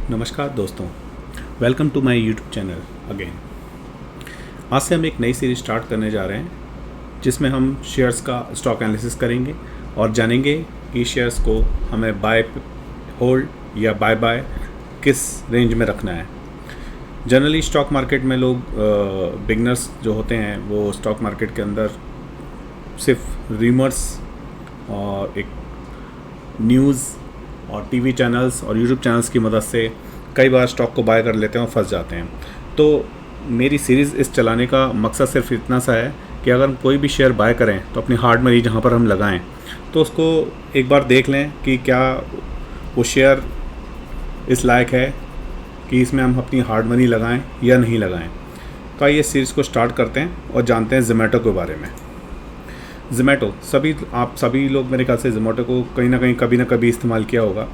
नमस्कार दोस्तों, welcome to my YouTube channel again. आज से हम एक नई सीरीज स्टार्ट करने जा रहे हैं जिसमें हम शेयर्स का स्टॉक एनालिसिस करेंगे और जानेंगे कि शेयर्स को हमें बाय होल्ड या बाय किस रेंज में रखना है। जनरली स्टॉक मार्केट में लोग बिगनर्स जो होते हैं वो स्टॉक मार्केट के अंदर सिर्फ रीमर्स और एक न्यूज़ और टीवी चैनल्स और यूट्यूब चैनल्स की मदद से कई बार स्टॉक को बाय कर लेते हैं और फंस जाते हैं। तो मेरी सीरीज़ इस चलाने का मकसद सिर्फ इतना सा है कि अगर कोई भी शेयर बाय करें तो अपनी हार्ड मनी जहाँ पर हम लगाएं तो उसको एक बार देख लें कि क्या वो शेयर इस लायक है कि इसमें हम अपनी हार्ड मनी लगाएं या नहीं लगाएं। तो आइए इस सीरीज़ को स्टार्ट करते हैं और जानते हैं जोमेटो के बारे में। जोमेटो आप सभी लोग मेरे ख्याल से जोमेटो को कहीं ना कहीं कभी ना कभी इस्तेमाल किया होगा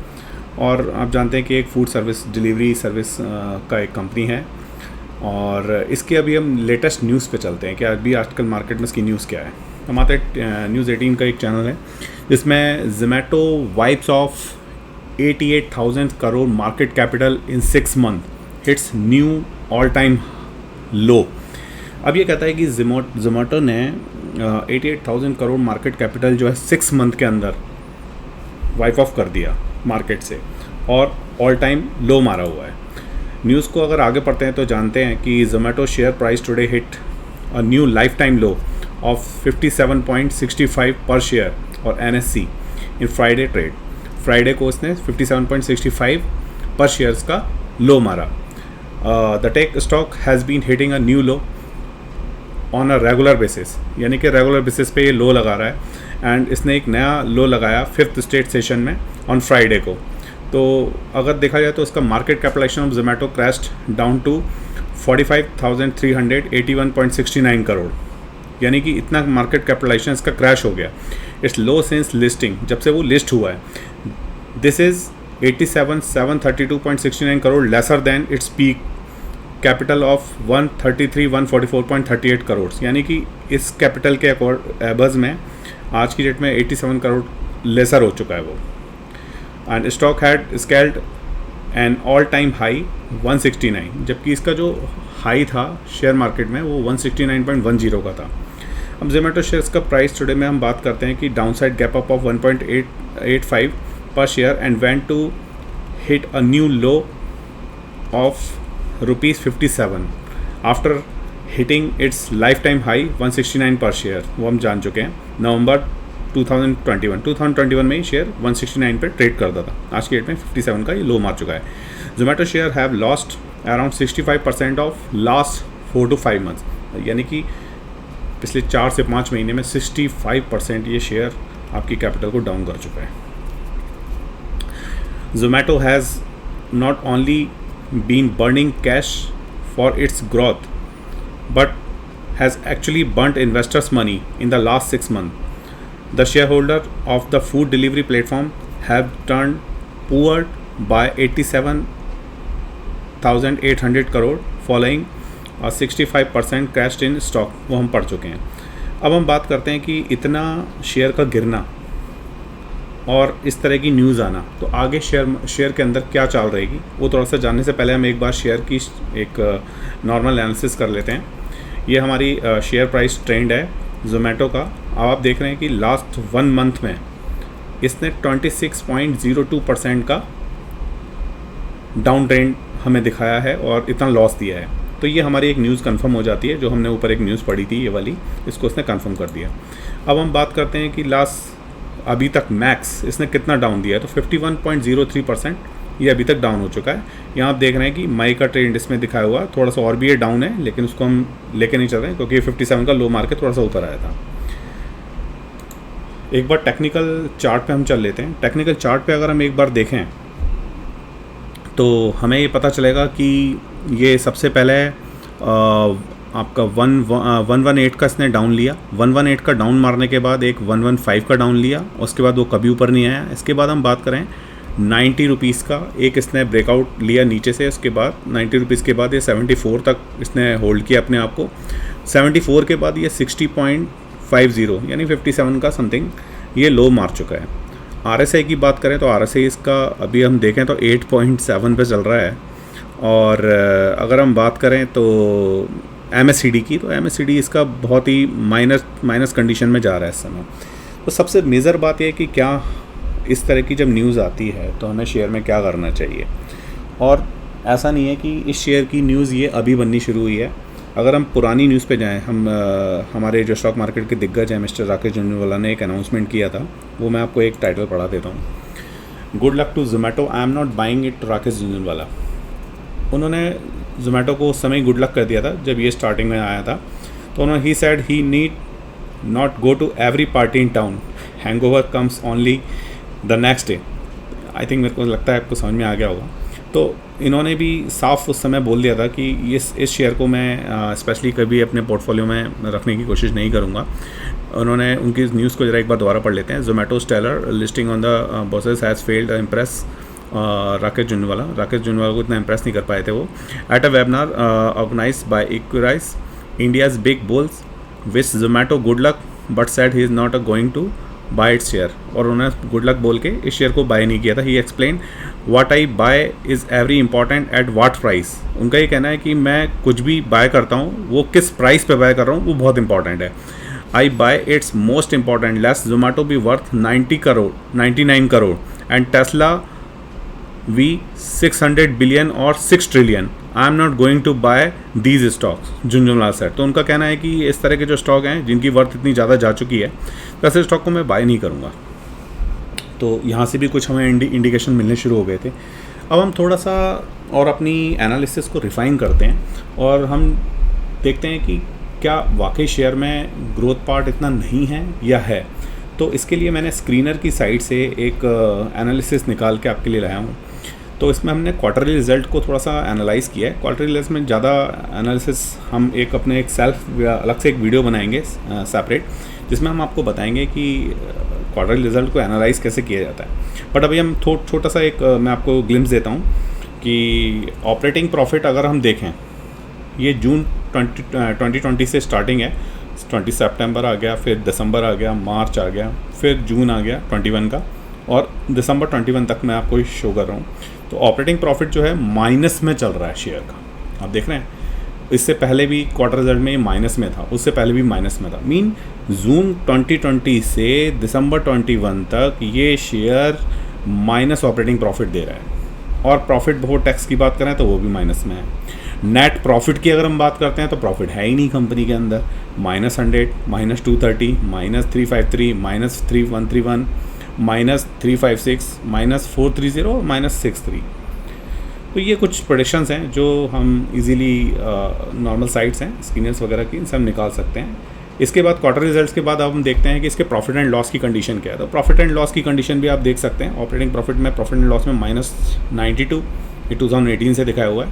और आप जानते हैं कि एक फूड सर्विस डिलीवरी सर्विस का एक कंपनी है। और इसके अभी हम लेटेस्ट न्यूज़ पे चलते हैं कि अभी आजकल मार्केट में इसकी न्यूज़ क्या है। हमारे न्यूज़ 18 का एक चैनल है जिसमें Zomato wipes off 88,000 crore market capital in 6 month hits new all time low. अब ये कहता है कि जोमेटो ने 88,000 करोड़ मार्केट कैपिटल जो है 6 मंथ के अंदर वाइप ऑफ कर दिया मार्केट से और ऑल टाइम लो मारा हुआ है। न्यूज़ को अगर आगे पढ़ते हैं तो जानते हैं कि Zomato share price today hit a new lifetime low of 57.65 पर शेयर और NSC in Friday trade. Friday को उसने 57.65 पर शेयर्स का लो मारा। The tech stock has been hitting a new low on a regular basis, यानी कि regular basis पे ये लो लगा रहा है एंड इसने एक नया लो लगाया 5th स्ट्रेट सेशन में ऑन फ्राइडे को। तो अगर देखा जाए तो इसका market capitalization of Zomato crashed down to 45,381.69 crore, यानी कि इतना मार्केट कैपिटलाइजेशन इसका क्रैश हो गया। इट्स लो सिंस लिस्टिंग, जब से वो लिस्ट हुआ है। This is 87,732.69 crore lesser than its peak capital of 144.38 crore, यानी कि इस कैपिटल के एबज में आज की डेट में 87 करोड़ लेसर हो चुका है वो। And stock had scaled an all time high 169, जबकि इसका जो हाई था शेयर मार्केट में वो 169.10 का था। अब जोमेटो शेयर्स का प्राइस टुडे में हम बात करते हैं कि downside gap up of 1.885 पर share and went to hit a new low of ₹57 after hitting its lifetime high 169 पर शेयर। वो हम जान चुके हैं नवंबर 2021 में ही शेयर 169 पे ट्रेड करता था। आज की डेट में 57 का ये लो मार चुका है। Zomato share have lost around 65% of last 4 to 5 months, यानी कि पिछले 4 से 5 महीने में 65% ये शेयर आपकी कैपिटल को डाउन कर चुका है। Zomato has not only been burning cash for its growth but has actually burnt investors' money in the last 6 months. The shareholder of the food delivery platform have turned poor by 87,800 crore following a 65% crash in stock। वो हम पढ़ चुके हैं। अब हम बात करते हैं कि इतना शेयर का गिरना और इस तरह की न्यूज़ आना, तो आगे शेयर के अंदर क्या चाल रहेगी वो थोड़ा सा जानने से पहले हम एक बार शेयर की एक नॉर्मल एनालिसिस कर लेते हैं। ये हमारी शेयर प्राइस ट्रेंड है जोमेटो का। अब आप देख रहे हैं कि लास्ट 1 मंथ में इसने 26.02% का डाउन ट्रेंड हमें दिखाया है और इतना लॉस दिया है। तो ये हमारी एक न्यूज़ कंफर्म हो जाती है, जो हमने ऊपर एक न्यूज़ पढ़ी थी ये वाली, इसको इसने कंफर्म कर दिया। अब हम बात करते हैं कि लास्ट अभी तक मैक्स इसने कितना डाउन दिया है, तो 51.03% ये अभी तक डाउन हो चुका है। यहाँ आप देख रहे हैं कि मई का ट्रेंड इसमें दिखाया हुआ, थोड़ा सा और भी ये डाउन है, लेकिन उसको हम लेके नहीं चल रहे हैं क्योंकि 57 का लो मार के थोड़ा सा ऊपर आया था। एक बार टेक्निकल चार्ट पे हम चल लेते हैं। टेक्निकल चार्ट पे अगर हम एक बार देखें तो हमें ये पता चलेगा कि ये सबसे पहले आपका 118 का इसने डाउन लिया। 118 का डाउन मारने के बाद एक 115 का डाउन लिया, उसके बाद वो कभी ऊपर नहीं आया। इसके बाद हम बात करें 90 रुपीज़ का एक इसने ब्रेकआउट लिया नीचे से, उसके बाद 90 रुपीज़ के बाद ये 74 तक इसने होल्ड किया अपने आप को। 74 के बाद ये 60.50 यानी 57 का समथिंग ये लो मार चुका है। RSI की बात करें तो RSI इसका अभी हम देखें तो 8.7 पे चल रहा है। और अगर हम बात करें तो MACD की, तो MACD इसका बहुत ही माइनस कंडीशन में जा रहा है इस समय। तो सबसे मेजर बात यह है कि क्या इस तरह की जब न्यूज़ आती है तो हमें शेयर में क्या करना चाहिए। और ऐसा नहीं है कि इस शेयर की न्यूज़ ये अभी बननी शुरू हुई है। अगर हम पुरानी न्यूज़ पे जाएं, हम हमारे जो स्टॉक मार्केट के दिग्गज हैं मिस्टर राकेश झुनझुनवाला ने एक अनाउंसमेंट किया था, वो मैं आपको एक टाइटल पढ़ा देता हूँ। Good luck to Zomato, I am not buying it, Rakesh Jhunjhunwala. उन्होंने जोमेटो को उस समय गुड लक कर दिया था जब ये स्टार्टिंग में आया था। तो उन्होंने ही said he need not go to every party in town, hangover comes only the next day. I think मेरे को लगता है आपको समझ में आ गया होगा। तो इन्होंने भी साफ उस समय बोल दिया था कि इस शेयर को मैं स्पेशली कभी अपने पोर्टफोलियो में रखने की कोशिश नहीं करूँगा। उन्होंने उनकी इस न्यूज़ को जरा एक बार दोबारा पढ़ लेते हैं। Zomato stellar listing on the bourses has failed impress Rakesh Jhunjhunwala को इतना इम्प्रेस नहीं कर पाए थे वो। At a webinar organised by Equirus India's big bulls wish Zomato good luck but said he is not going to buy its share. और उन्होंने गुड लक बोल के इस शेयर को बाय नहीं किया था। He explain what I buy is every important at what price. उनका ये कहना है कि मैं कुछ भी बाय करता हूँ वो किस प्राइस पे बाय कर रहा हूँ वो बहुत इंपॉर्टेंट है। I buy it's most important less Zomato be worth 99 crore and Tesla be 600 billion और 6 trillion. I am not going to buy these stocks, Jhunjhunwala said. तो उनका कहना है कि इस तरह के जो स्टॉक हैं जिनकी वर्थ इतनी ज़्यादा जा चुकी है, तो ऐसे स्टॉक को मैं बाय नहीं करूँगा। तो यहाँ से भी कुछ हमें इंडिकेशन मिलने शुरू हो गए थे। अब हम थोड़ा सा और अपनी एनालिसिस को रिफ़ाइन करते हैं और हम देखते हैं कि क्या वाकई शेयर में ग्रोथ पार्ट इतना नहीं है या है। तो इसके लिए मैंने स्क्रीनर की साइड से एक एनालिसिस निकाल के आपके लिए लाया हूँ। तो इसमें हमने क्वार्टरली रिजल्ट को थोड़ा सा एनालाइज़ किया है। क्वार्टरली रिजल्ट में ज़्यादा एनालिसिस हम अपने एक सेल्फ अलग से एक वीडियो बनाएंगे सेपरेट, जिसमें हम आपको बताएंगे कि क्वार्टरली रिजल्ट को एनालाइज़ कैसे किया जाता है। बट अभी हम छोटा सा एक मैं आपको ग्लिम्स देता हूँ कि ऑपरेटिंग प्रॉफिट अगर हम देखें, ये जून 2020 से स्टार्टिंग है। 20 सितंबर आ गया, फिर दिसंबर आ गया, मार्च आ गया, फिर जून आ गया 21 का, और दिसंबर 21 तक मैं आपको शो कर रहा हूँ। तो ऑपरेटिंग प्रॉफिट जो है माइनस में चल रहा है शेयर का, आप देख रहे हैं। इससे पहले भी क्वार्टर रिजल्ट में माइनस में था, उससे पहले भी माइनस में था। मीन जून 2020 से दिसंबर 21 तक ये शेयर माइनस ऑपरेटिंग प्रॉफिट दे रहा है। और प्रॉफिट बिफोर टैक्स की बात करें तो वो भी माइनस में है। नेट प्रॉफिट की अगर हम बात करते हैं तो प्रॉफिट है ही नहीं कंपनी के अंदर। -100, -230, -353, -3131, -356, -430 और -63। तो ये कुछ प्रेडिक्शंस हैं जो हम इजीली नॉर्मल साइट्स हैं स्क्रीनर्स वगैरह की, इनसे हम निकाल सकते हैं। इसके बाद क्वार्टर रिजल्ट्स के बाद अब हम देखते हैं कि इसके प्रॉफिट एंड लॉस की कंडीशन क्या है। तो प्रॉफिट एंड लॉस की कंडीशन भी आप देख सकते हैं। ऑपरेटिंग प्रॉफिट एंड लॉस में -92, ये 2018 से दिखाया हुआ है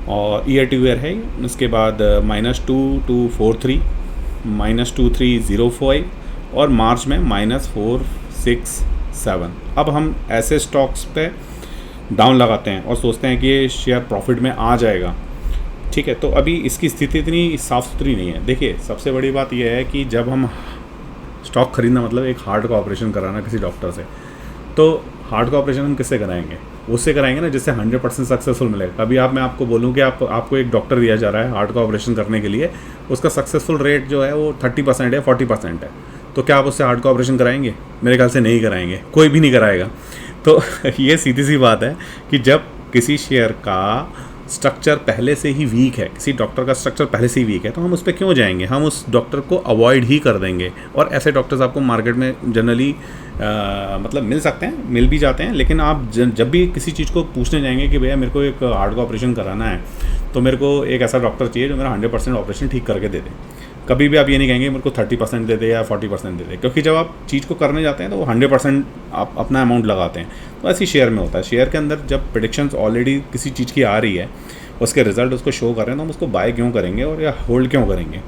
और ईयर टू ईयर है। उसके बाद -2243, -2305 और मार्च में -467। अब हम ऐसे स्टॉक्स पे डाउन लगाते हैं और सोचते हैं कि ये शेयर प्रॉफिट में आ जाएगा, ठीक है। तो अभी इसकी स्थिति इतनी साफ़ सुथरी नहीं है। देखिए, सबसे बड़ी बात यह है कि जब हम स्टॉक खरीदना मतलब एक हार्ट का ऑपरेशन कराना किसी डॉक्टर से, तो हार्ट का ऑपरेशन हम किससे कराएंगे? उससे कराएंगे ना जिससे 100% सक्सेसफुल मिलेगा। कभी मैं आपको बोलूँ कि आपको एक डॉक्टर दिया जा रहा है हार्ट का ऑपरेशन करने के लिए, उसका सक्सेसफुल रेट जो है वो 30% है, 40% है, तो क्या आप उससे हार्ट का ऑपरेशन कराएंगे? मेरे ख्याल से नहीं कराएंगे, कोई भी नहीं कराएगा। तो ये सीधी सी बात है कि जब किसी शेयर का स्ट्रक्चर पहले से ही वीक है, किसी डॉक्टर का स्ट्रक्चर पहले से ही वीक है, तो हम उस पर क्यों जाएंगे? हम उस डॉक्टर को अवॉइड ही कर देंगे। और ऐसे डॉक्टर्स आपको मार्केट में जनरली मतलब मिल सकते हैं, मिल भी जाते हैं। लेकिन आप जब भी किसी चीज़ को पूछने जाएंगे कि भैया मेरे को एक हार्ट का ऑपरेशन कराना है, तो मेरे को एक ऐसा डॉक्टर चाहिए जो मेरा 100% ऑपरेशन ठीक करके दे दे। कभी भी आप ये नहीं कहेंगे मेरे को 30% दे दे या 40% दे दे, क्योंकि जब आप चीज़ को करने जाते हैं तो वो 100% आप अपना अमाउंट लगाते हैं। तो ऐसी शेयर में होता है। शेयर के अंदर जब प्रेडिक्शंस ऑलरेडी किसी चीज़ की आ रही है, उसके रिजल्ट उसको शो कर रहे हैं, तो हम उसको बाय क्यों करेंगे और या होल्ड क्यों करेंगे?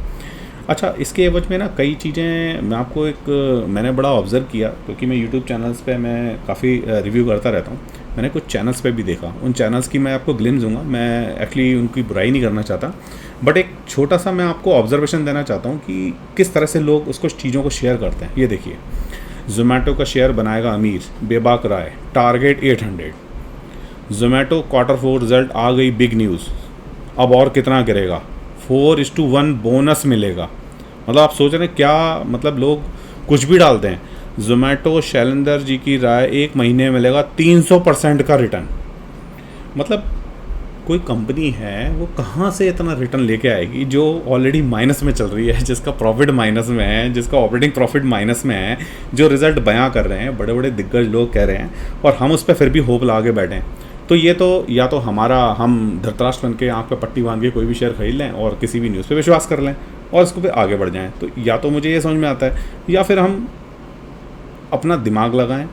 अच्छा, इसके एवज में ना कई चीज़ें मैं आपको मैंने बड़ा ऑब्ज़र्व किया, क्योंकि मैं यूट्यूब चैनल्स पे मैं काफ़ी रिव्यू करता रहता हूँ। मैंने कुछ चैनल्स पे भी देखा, उन चैनल्स की मैं आपको ग्लिम्स दूंगा। मैं एक्चुअली उनकी बुराई नहीं करना चाहता, बट एक छोटा सा मैं आपको ऑब्जर्वेशन देना चाहता हूँ कि किस तरह से लोग उसको चीज़ों को शेयर करते हैं। ये देखिए, जोमेटो का शेयर बनाएगा अमीर, बेबाक राय, टारगेट 800। जोमेटो Q4 रिजल्ट आ गई, बिग न्यूज़, अब और कितना गिरेगा, 4:1 बोनस मिलेगा। मतलब आप सोच रहे हैं क्या, मतलब लोग कुछ भी डालते हैं। जोमेटो शैलेंदर जी की राय, 1 महीने में मिलेगा 300% का रिटर्न। मतलब कोई कंपनी है वो कहाँ से इतना रिटर्न लेके आएगी जो ऑलरेडी माइनस में चल रही है, जिसका प्रॉफिट माइनस में है, जिसका ऑपरेटिंग प्रॉफिट माइनस में है, जो रिजल्ट बयां कर रहे हैं, बड़े बड़े दिग्गज लोग कह रहे हैं, और हम उस पर फिर भी होप लगा के बैठे हैं। तो ये तो या तो हम धृतराष्ट्र बन के आँख पे पट्टी बांध के कोई भी शेयर खरीद लें और किसी भी न्यूज़ पे विश्वास कर लें और इसको पे आगे बढ़ जाएं। तो या तो मुझे ये समझ में आता है, या फिर हम अपना दिमाग लगाएं,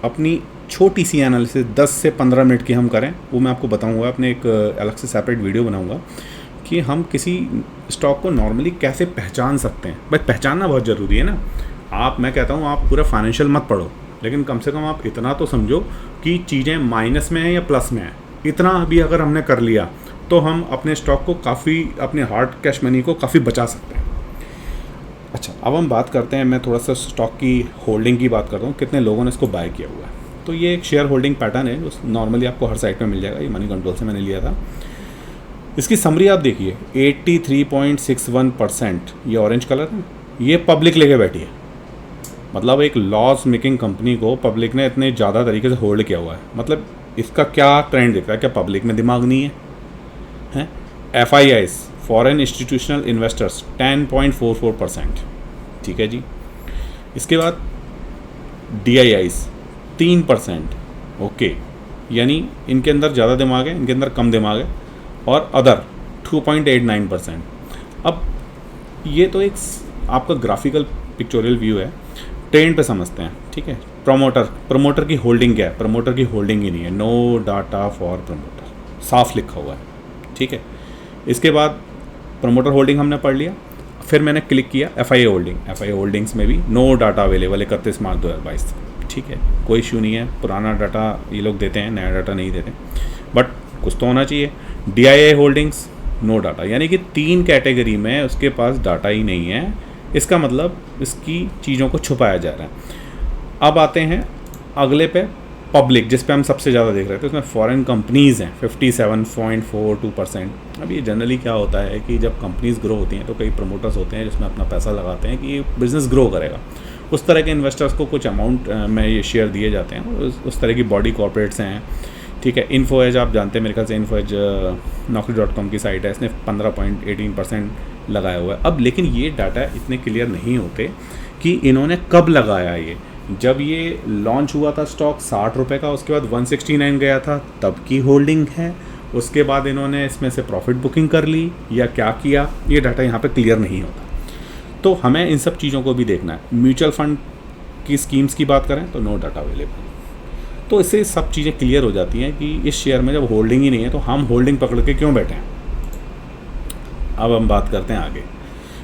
अपनी छोटी सी एनालिसिस 10 से 15 मिनट की हम करें। वो मैं आपको बताऊंगा, अपने एक अलग से सेपरेट वीडियो बनाऊंगा कि हम किसी स्टॉक को नॉर्मली कैसे पहचान सकते हैं। भाई पहचानना बहुत ज़रूरी है ना। मैं कहता हूँ आप पूरा फाइनेंशियल मत पढ़ो, लेकिन कम से कम आप इतना तो समझो कि चीज़ें माइनस में हैं या प्लस में हैं। इतना भी अगर हमने कर लिया तो हम अपने स्टॉक को काफ़ी, अपने हार्ड कैश मनी को काफ़ी बचा सकते हैं। अच्छा, अब हम बात करते हैं, मैं थोड़ा सा स्टॉक की होल्डिंग की बात करता हूँ, कितने लोगों ने इसको बाय किया हुआ है। तो ये एक शेयर होल्डिंग पैटर्न है, नॉर्मली आपको हर साइट में मिल जाएगा। ये मनी कंट्रोल से मैंने लिया था। इसकी समरी आप देखिए, 83.61%, ये ऑरेंज कलर है, ये पब्लिक लेके बैठी है। मतलब एक लॉस मेकिंग कंपनी को पब्लिक ने इतने ज़्यादा तरीके से होल्ड किया हुआ है। मतलब इसका क्या ट्रेंड दिख रहा है, क्या पब्लिक में दिमाग नहीं है? FIIs, फॉरेन इंस्टीट्यूशनल इन्वेस्टर्स, 10.44%, ठीक है जी। इसके बाद DIIs 3%, ओके, यानी इनके अंदर ज़्यादा दिमाग है, इनके अंदर कम दिमाग है। और अदर 2.89%। अब ये तो एक आपका ग्राफिकल पिक्चोरियल व्यू है, ट्रेंड पे समझते हैं, ठीक है। प्रमोटर की होल्डिंग क्या है? प्रमोटर की होल्डिंग ही नहीं है, नो डाटा फॉर प्रमोटर, साफ लिखा हुआ है, ठीक है। इसके बाद प्रमोटर होल्डिंग हमने पढ़ लिया, फिर मैंने क्लिक किया FII होल्डिंग्स में भी नो डाटा अवेलेबल 31 मार्च 2022, ठीक है। कोई इशू नहीं है, पुराना डाटा ये लोग देते हैं, नया डाटा नहीं देते, बट कुछ तो होना चाहिए। DII होल्डिंग्स नो डाटा, यानी कि 3 कैटेगरी में उसके पास डाटा ही नहीं है। इसका मतलब इसकी चीज़ों को छुपाया जा रहा है। अब आते हैं अगले पे, पब्लिक, जिस पे हम सबसे ज़्यादा देख रहे थे, उसमें फॉरेन कंपनीज़ हैं 57.42%। अब ये जनरली क्या होता है कि जब कंपनीज़ ग्रो होती हैं तो कई प्रमोटर्स होते हैं जिसमें अपना पैसा लगाते हैं कि ये बिज़नेस ग्रो करेगा। उस तरह के इन्वेस्टर्स को कुछ अमाउंट में ये शेयर दिए जाते हैं। उस तरह की बॉडी कॉर्पोरेट्स हैं, ठीक है। इन्फोएज आप जानते हैं, मेरे ख्याल से इन्फोएज naukri.com की साइट है, इसने 15.18% लगाया हुआ है। अब लेकिन ये डाटा इतने क्लियर नहीं होते कि इन्होंने कब लगाया। ये जब ये लॉन्च हुआ था स्टॉक 60 रुपये का, उसके बाद 169 गया था, तब की होल्डिंग है। उसके बाद इन्होंने इसमें से प्रॉफिट बुकिंग कर ली या क्या किया, ये डाटा यहाँ पे क्लियर नहीं होता। तो हमें इन सब चीज़ों को भी देखना है। म्यूचुअल फंड की स्कीम्स की बात करें तो नो डाटा अवेलेबल। तो इससे सब चीज़ें क्लियर हो जाती हैं कि इस शेयर में जब होल्डिंग ही नहीं है तो हम होल्डिंग पकड़ के क्यों बैठे हैं। अब हम बात करते हैं आगे,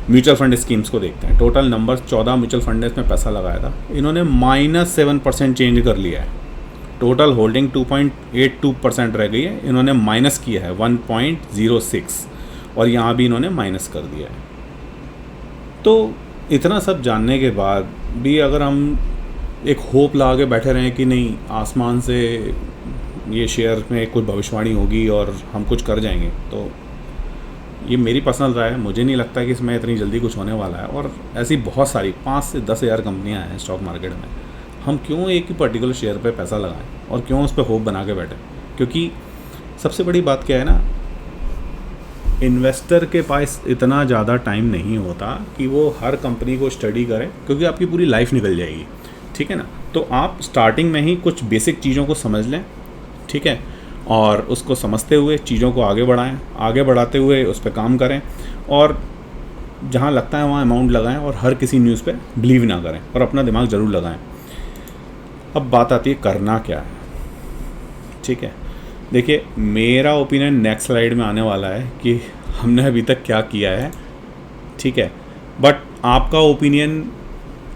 म्यूचुअल फंड स्कीम्स को देखते हैं। टोटल नंबर 14 म्यूचुअल फंड ने इसमें पैसा लगाया था, इन्होंने -7% चेंज कर लिया है। टोटल होल्डिंग 2.82% रह गई है, इन्होंने माइनस किया है 1.06, और यहाँ भी इन्होंने माइनस कर दिया है। तो इतना सब जानने के बाद भी अगर हम एक होप लगा के बैठे रहें कि नहीं आसमान से ये शेयर में कोई भविष्यवाणी होगी और हम कुछ कर जाएंगे, तो ये मेरी पर्सनल राय है। मुझे नहीं लगता कि इसमें इतनी जल्दी कुछ होने वाला है। और ऐसी बहुत सारी 5 से 10 हज़ार कंपनियाँ हैं स्टॉक मार्केट में, हम क्यों एक ही पर्टिकुलर शेयर पे पैसा लगाएं और क्यों उस पर होप बना के बैठें? क्योंकि सबसे बड़ी बात क्या है ना, इन्वेस्टर के पास इतना ज़्यादा टाइम नहीं होता कि वो हर कंपनी को स्टडी करे, क्योंकि आपकी पूरी लाइफ निकल जाएगी, ठीक है ना। तो आप स्टार्टिंग में ही कुछ बेसिक चीज़ों को समझ लें, ठीक है, और उसको समझते हुए चीज़ों को आगे बढ़ाएं, आगे बढ़ाते हुए उस पर काम करें, और जहाँ लगता है वहाँ अमाउंट लगाएं, और हर किसी न्यूज़ पे बिलीव ना करें, और अपना दिमाग ज़रूर लगाएं। अब बात आती है करना क्या है, ठीक है। देखिए, मेरा ओपिनियन नेक्स्ट स्लाइड में आने वाला है कि हमने अभी तक क्या किया है, ठीक है। बट आपका ओपिनियन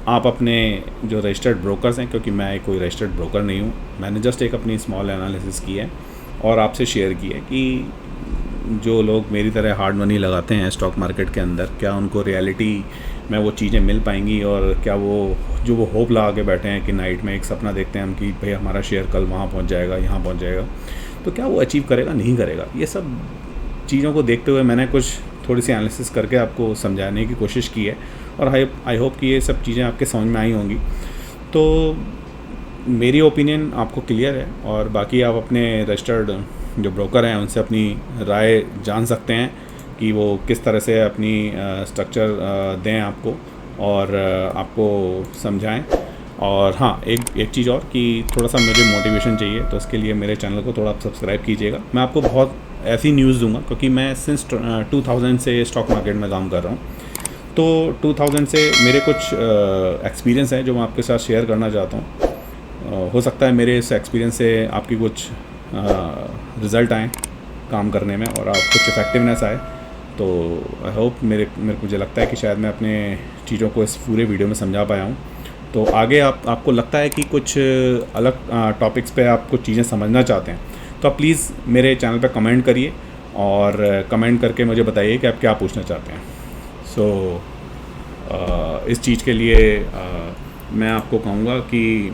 आप अपने जो रजिस्टर्ड ब्रोकर्स हैं, क्योंकि मैं कोई रजिस्टर्ड ब्रोकर नहीं हूँ, मैंने जस्ट एक अपनी स्मॉल एनालिसिस की है और आपसे शेयर की है कि जो लोग मेरी तरह हार्ड मनी लगाते हैं स्टॉक मार्केट के अंदर, क्या उनको रियलिटी मैं वो चीज़ें मिल पाएंगी, और क्या वो जो वो होप लगा के बैठे हैं कि नाइट में एक सपना देखते हैं हम कि भाई हमारा शेयर कल वहाँ पहुँच जाएगा, यहाँ पहुँच जाएगा, तो क्या वो अचीव करेगा, नहीं करेगा। ये सब चीज़ों को देखते हुए मैंने कुछ थोड़ी सी एनालिसिस करके आपको समझाने की कोशिश की है, और आई होप कि ये सब चीज़ें आपके समझ में आई होंगी। तो मेरी ओपिनियन आपको क्लियर है, और बाकी आप अपने रजिस्टर्ड जो ब्रोकर हैं उनसे अपनी राय जान सकते हैं कि वो किस तरह से अपनी स्ट्रक्चर दें आपको, और आपको समझाएं। और हाँ, एक चीज़ और कि थोड़ा सा मुझे मोटिवेशन चाहिए, तो इसके लिए मेरे चैनल को थोड़ा आप सब्सक्राइब कीजिएगा। मैं आपको बहुत ऐसी न्यूज़ दूंगा, क्योंकि मैं सिंस 2000 से स्टॉक मार्केट में काम कर रहा हूँ। तो 2000 से मेरे कुछ एक्सपीरियंस हैं जो मैं आपके साथ शेयर करना चाहता हूँ। हो सकता है मेरे इस एक्सपीरियंस से आपकी कुछ रिज़ल्ट आएँ काम करने में, और आप कुछ इफ़ेक्टिवनेस आए। तो आई होप मुझे लगता है कि शायद मैं अपने चीज़ों को इस पूरे वीडियो में समझा पाया हूँ। तो आगे आपको लगता है कि कुछ अलग टॉपिक्स पे आप कुछ चीज़ें समझना चाहते हैं, तो आप प्लीज़ मेरे चैनल पे कमेंट करिए, और कमेंट करके मुझे बताइए कि आप क्या पूछना चाहते हैं। सो इस चीज़ के लिए मैं आपको कहूँगा कि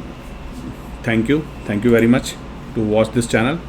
thank you very much to watch this channel.